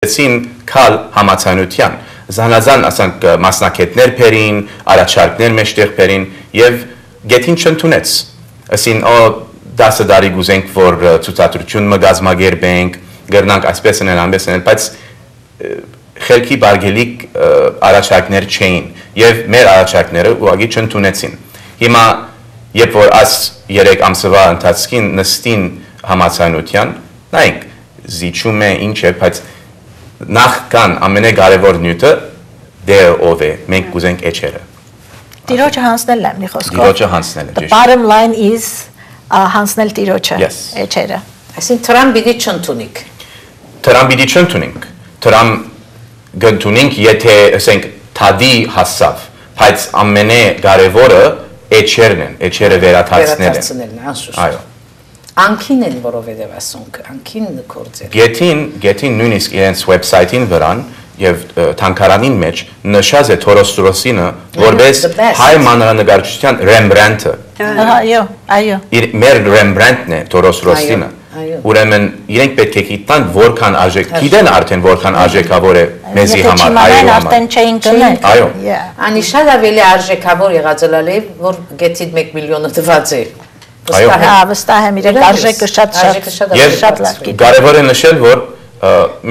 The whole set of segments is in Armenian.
Ցին քալ համացանության զանազան ասանք մասնակետներ բերին, առաջարկներ մեջտեղ բերին եւ գետին չընդունեց։ Ասին դասը դարի գուզենք որ ցուցադրություն մգազմագերբենք, գրնանք այսպես են անպես են, բայց խելքի բարգելիկ առաջարկներ չէին եւ մեր առաջարկները ուղղակի չընդունեցին։ Հիմա երբ որ աս 3 ամսվա ընթացքին նստին համացանության, նայեք զիջում է ինչ է, բայց նախ կան ամենակարևոր նյութը դեր ով է, մենք կուզենք էջերը։ Տիրոջը հանցնելն է, մի խոսքով։ Տիրոջը հանցնելը, The bottom line is հանցնել տիրոջը, էջերը։ Այսինքն Թրամ պիտի չընդունենք։ Թրամ պիտի չընդունենք։ Թրամ գընդունենք, եթե ասենք թադի հասավ, բայց ամենակարևորը էջերն են, էջերը վերաթարցնելն են։ Այո։ Անքին են որովհետև ասոնք, անքին կործել։ Գետին նույնիսկ իրենց վեբսայթին վրան եւ թանգարանին մեջ նշած է Թորոստրոսինը որպես հայ մանրանկարչության Ռեմբրանտը։ Այո։ Մեր Ռեմբրանտն է Թորոստրոսինը։ Ուրեմն իրենք պետք է գիտեն որքան արժեք, գիտեն արդեն որքան արժեքավոր է մեզի համար, հայերի համար։ Արդեն չէին գնել։ Այո։ Անի շատ ավելի արժեքավոր եղածել է, որ գետին 1 միլիոնը տված է։ Այո, վստահ եմ իրենք արժեքը շատ լավ գիտեն։ Կարևոր է նշել, որ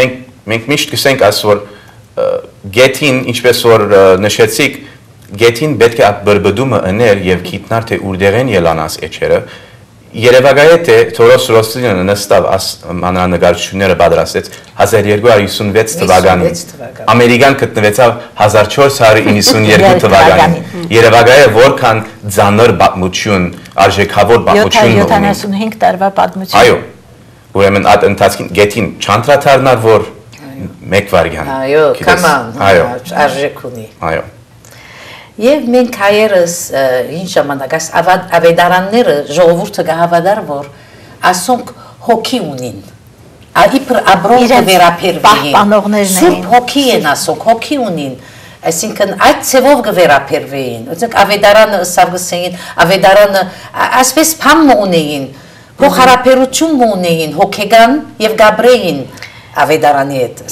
մենք միշտ կսենք աս որ գետին, ինչպես որ նշեցիք, գետին պետք է բրբդումը ըներ եւ գիտնար թե ուրդեղ են ելանաս էջերը։ Երևակայետ է Թորոստրոսինը նստավ մանրանկարչությունները պատրաստեց 1256 թվականին։ Ամերիկան գտնվեցավ 1492 թվականին։ Երևակայ է որքան ծանր պատմություն, արժեքավոր պատմություն ունի։ 75 տարվա պատմություն։ Այո։ Ուրեմն այդ ընթացքին գետին չանդրադառնար որ մեկ վարյան։ Այո, կաման, արժեք ունի։ Այո։ Եվ մենք հայերս ինչ ժամանակ ավետարանները ժողովուրդը կհավատար որ ասոնք հոգի ունին իբր աբրոնքը վերապերվեին սուրբ հոգի են ասոնք հոգի ունին այսինքն այդ ցևով կվերապերվեին ասենք ավետարանը սարգսեին ավետարանը ասպես փամ ունեին փոխհարաբերություն ունեին հոգեգան եւ գաբրեին ավետարանի հետ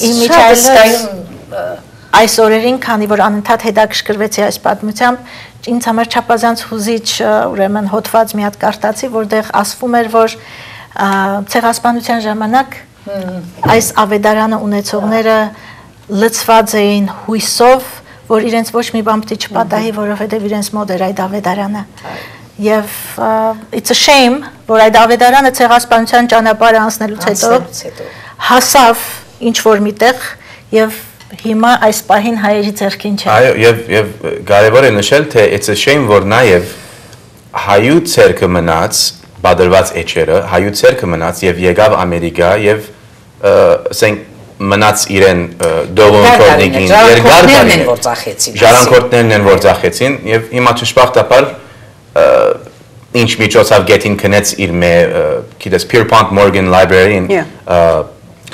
Այս օրերին, քանի որ անընդհատ հետաքրքրվեցի այս պատմությամբ, ինձ համար չափազանց հուզիչ ուրեմն հոդված մի հատ կարդացի, որտեղ ասվում էր, որ ցեղասպանության ժամանակ այս ավետարանը ունեցողները լցված էին հույսով, որ իրենց ոչ մի բան պիտի չպատահի, որովհետև իրենց մոտ էր այդ ավետարանը։ Եվ it's a shame, որ այդ ավետարանը ցեղասպանության ճանապարհը անցնելուց հետո հասավ ինչ որ միտեղ եւ Հիմա այս պահին հայերի ձեռքին չէ։ Այո, եւ կարևոր է նշել, թե it's a shame, որ նաեւ հայու ցերկը մնաց, բادرված էջերը, հայու ցերկը մնաց եւ եկավ Ամերիկա եւ ասենք մնաց իրեն դողոնքորնիկին, երկար տարիներ որ ծախեցին։ Ժառանգորդներն են որ ծախեցին եւ հիմա ճշմարտաբար ինչ միջոցով գետին քնեց իր գիտես Pierpont Morgan Library-ին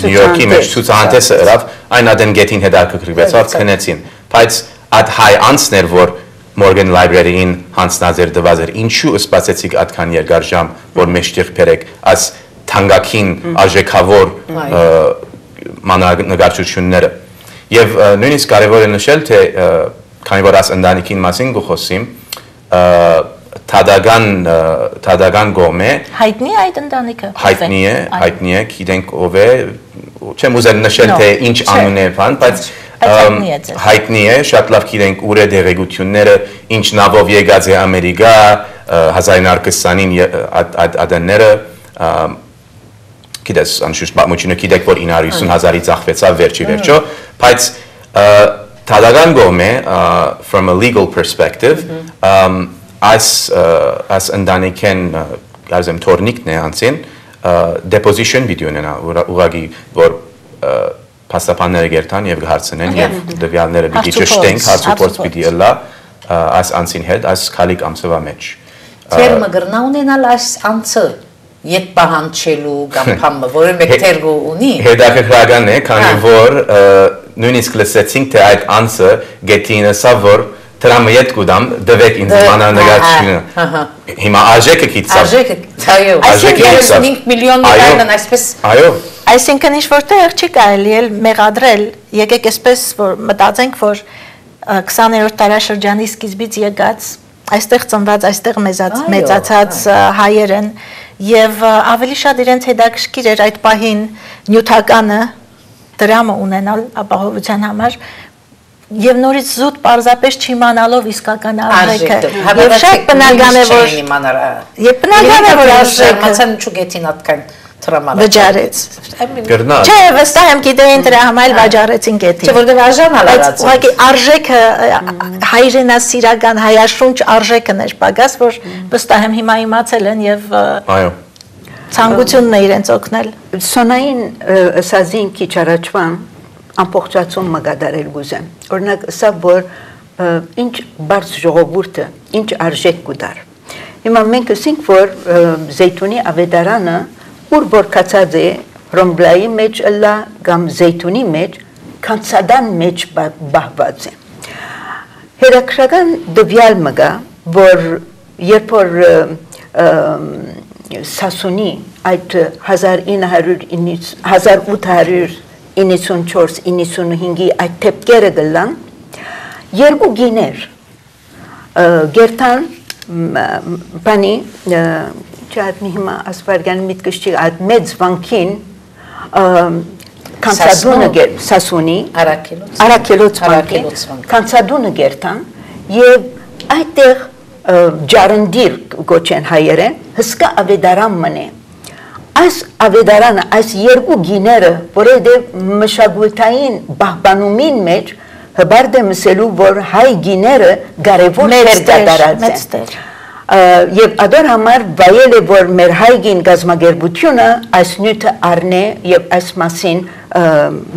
New York-ի մեջ ցուցահանդեսը ըրավ, այն ադեն գետին հետաքրքրվեցավ, քնեցին, բայց այդ հայ անձներ, որ Morgan Library-ին հանձնած էր դված էր, ինչու սպասեցիք այդքան երկար ժամ, որ մեջտեղ բերեք, այս թանկագին արժեքավոր մանրանկարչությունները։ Եվ նույնիսկ կարևոր է նշել, թե քանի որ այս ընտանիքին մասին կխոսեմ, Թադագան գոմե Հայտնի է այդ ընտանիքը։ Հայտնի է, գիտենք ով է, չեմ ուզել նշել թե ինչ անուն է բան, բայց հայտնի է, շատ լավ գիտենք ուր է դեղեցությունները, ինչ նավով եկած է Ամերիկա 1920-ին ադենները, գիտես, անշուշտ պատմությունը գիտեք, որ 950,000-ից ծախվեցավ վերջի վերջո, բայց Թադագան գոմե from a legal perspective as ընտանիքեն գազեմ թորնիկն է անցին deposition video ունենա ուղղակի որ փաստաբանները գերտան եւ հարցնեն եւ դվյալները պիտի ճշտենք հարցուփորձ պիտի լա այս անցին հետ այս քալիկ ամսվա մեջ Թերմը գրնա ունենալ այս անցը Ետ պահանջելու կամ փամը որը մեկ թերգու ունի հետաքրքրական է քանի որ նույնիսկ լսեցինք թե այդ անցը գետինը սա որ Թրամը ետ կուդամ դվեք ինձ մանրանկարչությունը հիմա արժեքը գիտսավ արժեքը այո այսինքն 35 միլիոն դոլարն այսպես այո Այսինքն ինչ որտեղ չի կարելի էլ մեղադրել, եկեք այսպես որ մտածենք, որ 20-րդ դարաշրջանի սկիզբից եկած այստեղ ծնված, այստեղ մեծացած հայեր են եւ ավելի շատ իրենց հետաքրքիր էր այդ պահին նյութականը դրամը ունենալ ապահովության համար եւ նորից զուտ պարզապես չիմանալով իսկական արժեքը եւ շատ բնական է որ արժեքը չգետին atkan վճարեց Գրնալ չէ վստահ եմ գիտեին դրա համար վճարեցին գետին չէ որտեղ արժան հալարած ուղղակի արժեքը հայրենասիրական հայաշունչ արժեքն էր պակաս որ վստահ եմ հիմա իմացել են եւ այո ցանկությունն է իրենց օգնել Սոնային սազին քիչ առաջվան ամբողջացում մգադարել գուզեմ օրինակ սա որ ինչ բարձ ժողովուրդը ինչ արժեք կուտար հիմա մենք ասենք որ զեյթունի ավետարանը ուր որ կացած է ռոմբլայի մեջ լա կամ զեյթունի մեջ կանցադան մեջ բահված է հերակրական դվյալ մգա որ երբ որ Սասունի այդ 1894-95-ի այդ թեփքերը գլան երկու գիներ գերտան բանի չատնի հիմա ասպարգան միտքս չի այդ մեծ վանքին կանցադունը Սասունի Արաքելոց վանքին կանցադունը գերտան եւ այդտեղ ջարնդիր գոչեն հայերեն հսկա ավետարան մնե այս ավետարանը այս երկու գիները որովհետև մշակութային բահբանումին մեջ հբարդ է մսելու որ հայ գիները կարևոր դեր կատարած են եւ ադոր համար վայել է որ մեր հայ գին գազագերբությունը այս նյութը առնե եւ այս մասին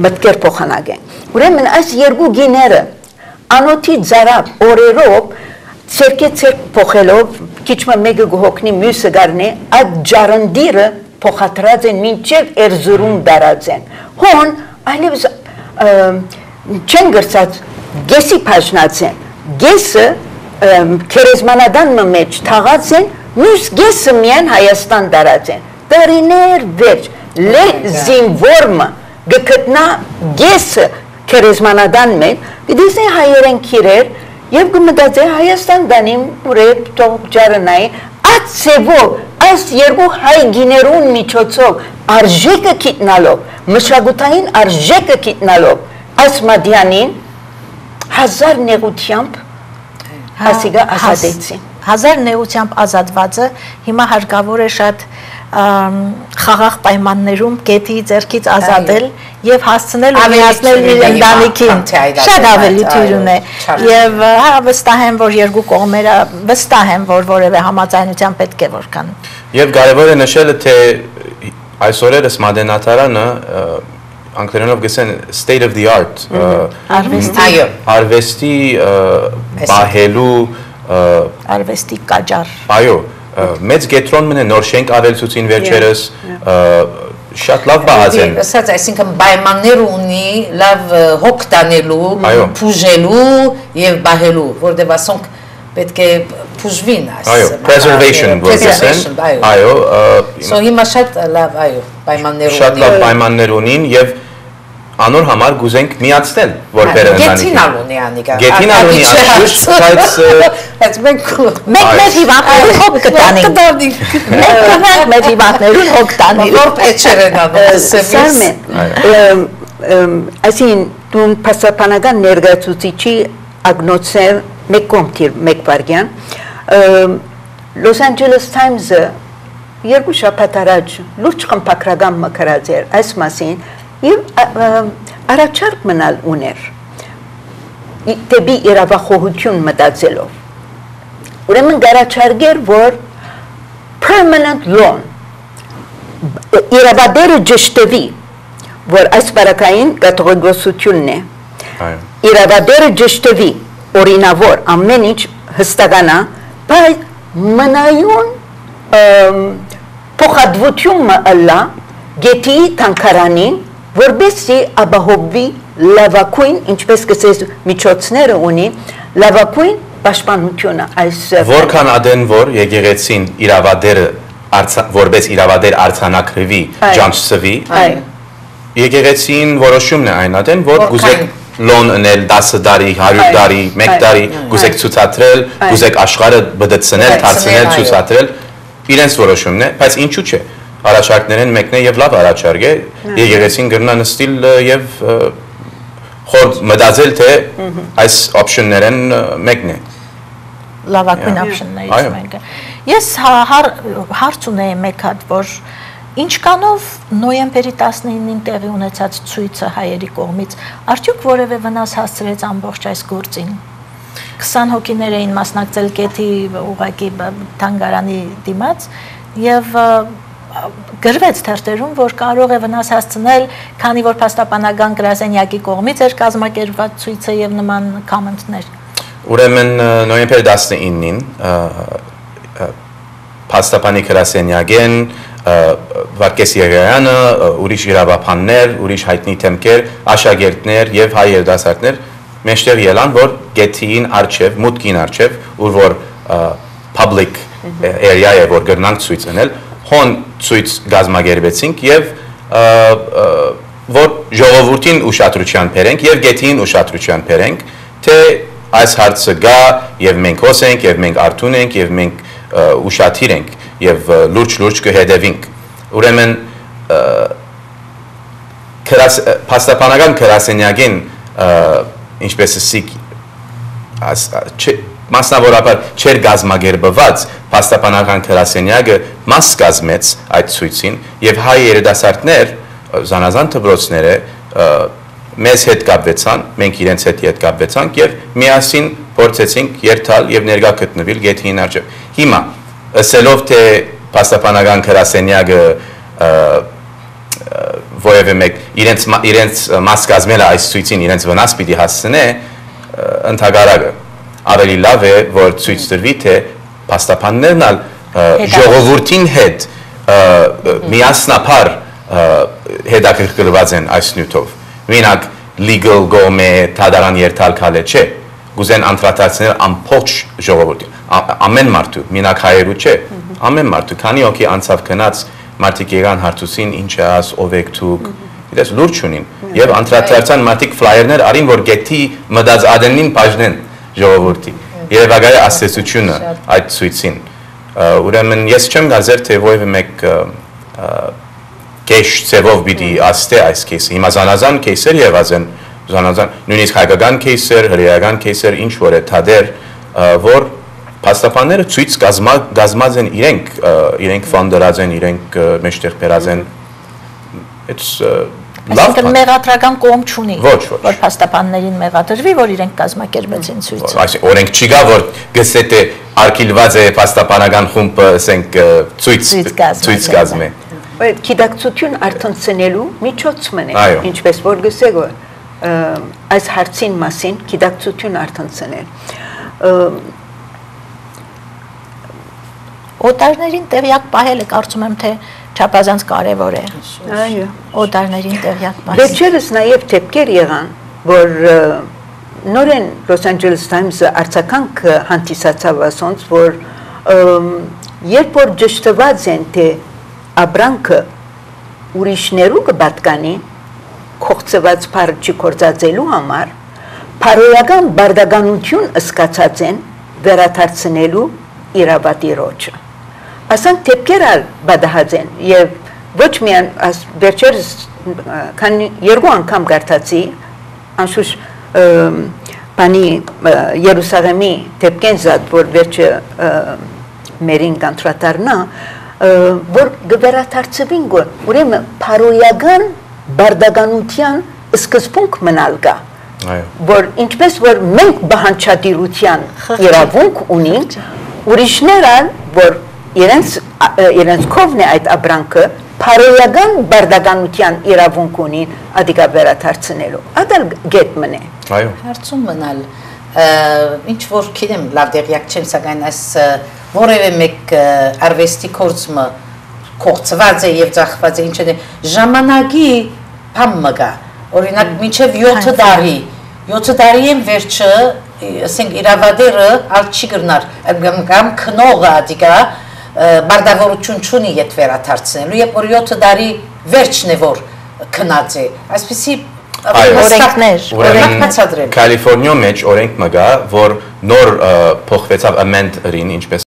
մտքեր փոխանակեն ուրեմն այս երկու գիները անոթի ծարավ օրերով Ցերկեցեք փոխելով քիչմա մեկը գողոքնի մյուսը գարնե այդ ջարնդիրը փոխադրած են մինչև Էրզուրում դարած են հոն այլևս չեն գրծած գեսի բաժնած են գեսը քերեզմանադան մեջ թաղած են մյուս գեսը միայն Հայաստան դարած են դարիներ վերջ լե զինվորմը գտնա գեսը քերեզմանադան մեջ դիզնի հայերեն քիրեր Եվ գմտած է Հայաստան դանիմ ուրեպ թող ջարնայի այդ սևով այս երկու հայ գիներուն միջոցով արժեքը գիտնալով մշակութային արժեքը գիտնալով այս մադյանին 1000 նեղությամբ հասիգա ազատեցին 1000 նեղությամբ ազատվածը հիմա հարկավոր է շատ խաղաղ պայմաններում գետի ձեռքից ազատել եւ հասցնել ու միացնել իր ընտանիքին շատ ավելի թույրուն է եւ վստահ եմ որ երկու կողմերը վստահ եմ որ որևէ համաձայնության պետք է որ կան եւ կարեւոր է նշելը թե այսօրերս մադենատարանը անգլերենով գսեն state of the art արվեստի բահելու արվեստի կաճառ այո մեծ գետրոն մնե նոր շենք ավելցուցին վերջերս շատ լավ բաղազ են ասած այսինքն պայմաններ ունի լավ հոգ տանելու փուժելու եւ բահելու որտեղ ասոնք պետք է փուժվին այո preservation որսեն այո so հիմա շատ լավ այո պայմաններ ունի շատ լավ պայմաններ ունին եւ Անոր համար գուզենք միացնել որբեր ընտանիքի։ Գետին ալունի անիկա։ Գետին ալունի անշուշտ, բայց մենք մեր հիվանդներուն հոգ կտանի։ Մեր հիվանդներուն հոգ տանի։ Որ փեչերեն անում։ Այսին դու փաստաբանական ներգծուցիչի ագնոցել մեկ կոմտիր մեկ վարյան Los Angeles Times-ը երկու շաբաթ առաջ լուրջ խմբագրական մկրած էր այս մասին Եվ առաջարկ մնալ ուներ դեպի իրավախոհություն մտածելով ուրեմն գարաչարգեր որ permanent loan իրավադերը ճշտվի որ այս բարակային կատողոսությունն է իրավադերը ճշտվի օրինավոր ամեն ինչ հստականա բայց մնայուն փոխադրությունը ըլլա գետի թանկարանին որբեսի ապահովի լավակույն ինչպես կսես միջոցները ունի լավակույն պաշտպանությունը այս որքան ադեն որ եկեղեցին իրավադերը որպես իրավադեր արցանակրվի ջանչսվի եկեղեցին որոշումն է այն ադեն, որ գուզեք լոն ընել 10 տարի, 100 տարի, 1 տարի, գուզեք ցուցադրել, գուզեք աշխարհը բդցնել, դարձնել, ցուցադրել, իրենց որոշումն է, բայց ինչու՞ չէ։ Առաջարկներն մեկն է եւ լավ առաջարկ է, եկեղեցին գրնա նստիլ եւ խորդ մտածել թե այս օպշններն մեկն է։ Լավագույն օպշններից մեկը։ Ես հարց ունեի մեկ հատ, որ Ինչքանով նոյեմբերի 19-ին տեղի ունեցած ցույցը հայերի կողմից արդյոք որևէ վնաս հասցրեց ամբողջ այս գործին։ 20 հոգիներ էին մասնակցել Գեթի ուղակի թանգարանի դիմաց եւ գրվեց թերթերում, որ կարող է վնաս հասցնել, քանի որ փաստաբանական գրասենյակի կողմից էր կազմակերպված ցույցը եւ նման կոմենտներ։ Ուրեմն նոյեմբերի 19-ին փաստաբանի գրասենյակեն Վարկես Եղայանը, ուրիշ իրավաբաններ, ուրիշ հայտնի թեմքեր, աշակերտներ եւ հայ երիտասարդներ մեջտեղ ելան, որ Գեթիին արչեւ, մուտքին արչեւ, ուր որ public area է, որ գրնանք ցույց անել, հոն ցույց գազմագերբեցինք եւ որ ժողովրդին ուշադրության բերենք եւ Գեթիին ուշադրության բերենք, թե այս հարցը գա եւ մենք հոսենք եւ մենք արթուն ենք եւ մենք ուշադիր ենք եւ լուրջ կհետևենք։ Ուրեմն փաստաբանական գրասենյակին ինչպես ասիկ մասնավորապես չեր գազմագերբված փաստաբանական գրասենյակը մաս կազմեց այդ ցույցին եւ հայ երիտասարդներ զանազան դպրոցները մեզ հետ կապվեցան, մենք իրենց հետ կապվեցանք եւ միասին փորձեցինք երթալ եւ ներկա գտնվել Գեթիին արժեվ։ Հիմա ասելով թե փաստաբանական գրասենյակը որևէ մեկ իրենց մաս կազմելը այս ցույցին իրենց վնաս պիտի հասցնե, ընդհակառակը ավելի լավ է որ ցույց տրվի թե փաստաբաններն ժողովրդին հետ միասնապար հետաքրքրված են այս նյութով։ Մենակ legal գոմե թադարան երթալ քալե չէ։ Գուզեն անդրադարձնել ամբողջ ժողովրդին, ամեն մարդու, մենակ հայերու չէ, ամեն մարդու, քանի օքի անցավ գնաց մարդիկ եկան հարցուցին ինչ է աս, ով եք դուք, գիտես լուրջ ունին, եւ անդրադարձան մարդիկ ֆլայերներ արին, որ Գեթի մտած ադենին բաժնեն ժողովրդի, երևակայ ասեցությունը այդ ցույցին։ Ուրեմն ես չեմ գազեր թե որևէ մեկ կեշ ծևով պիտի աստե այս կեսը, հիմա զանազան կեսեր եղած են, զանազան նույնիսկ հայկական կեսեր, հրեական կեսեր, ինչ որ է թադեր, որ փաստաբանները ցույց գազմած են իրենք ֆանդերած են, իրենք մեջտեղ բերած են, այսինքն մեղադրական կողմ չունի, որ փաստաբաններին մեղադրվի, որ իրենք կազմակերպեցին ցույցը։ Այսինքն օրենք չի գա, որ գսե թե արգելված է փաստաբանական խումբը, ասենք ցույց կազմի։ Գիտակցություն արտնցնելու միջոցն է, ինչպես որ գսեք այս հարցին մասին գիտակցություն արտնցնել։ Օտարներին տեղյակ պահելը կարծում եմ թե չափազանց կարևոր է։ Այո։ Օտարներին տեղյակ պահելը։ Վերջերս նաև դեպքեր եղան, որ նորեն Los Angeles Times-ը արձագանք հանդիսացավ ասոնց, որ երբ որ ճշտված են թե Աբրանքը ուրիշներու կպատկանի կողծված բառը չկործածելու համար փարոյական բարդականություն ըսկացած են վերադարձնելու իրավատիրոջը։ Ասանք դեպքեր բադահած են եւ ոչ միայն վերջերս քանի երկու անգամ կարդացի անշուշտ բանի Երուսաղեմի դեպքեն զատ որ վերջը մերին կանտրատարնա որ գվերաթարցվին ուրեմն փարոյական բարդականության սկզբունք մնալ գա որ ինչպես որ մենք բանջատիրության իրավունք ունենք ուրիշները որ իրենց կողմն է այդ աբրանքը փարոյական բարդականության իրավունք ունին ադիգա վերաթարցնելու ադալ գետ մնե հարցում մնալ ինչ որ գիտեմ լավ դեղյակ չեմ սակայն այս որևէ մեկ արվեստի կորցումը կողծված է եւ ծախված է ինչ է ժամանակի փամմգա օրինակ մինչեւ 7 տարի են վերջը ասենք իրավադերը ալ չի գրնար կամ քնողը ադիգա բարդավորություն չունի իդ վերաթարցնելու եւ որ 7 տարի վերջն է որ քնած է այսպեսի օրենքներ Կալիֆոռնիա մեջ օրենք մգա որ նոր փոխվեցավ amendment ինչպես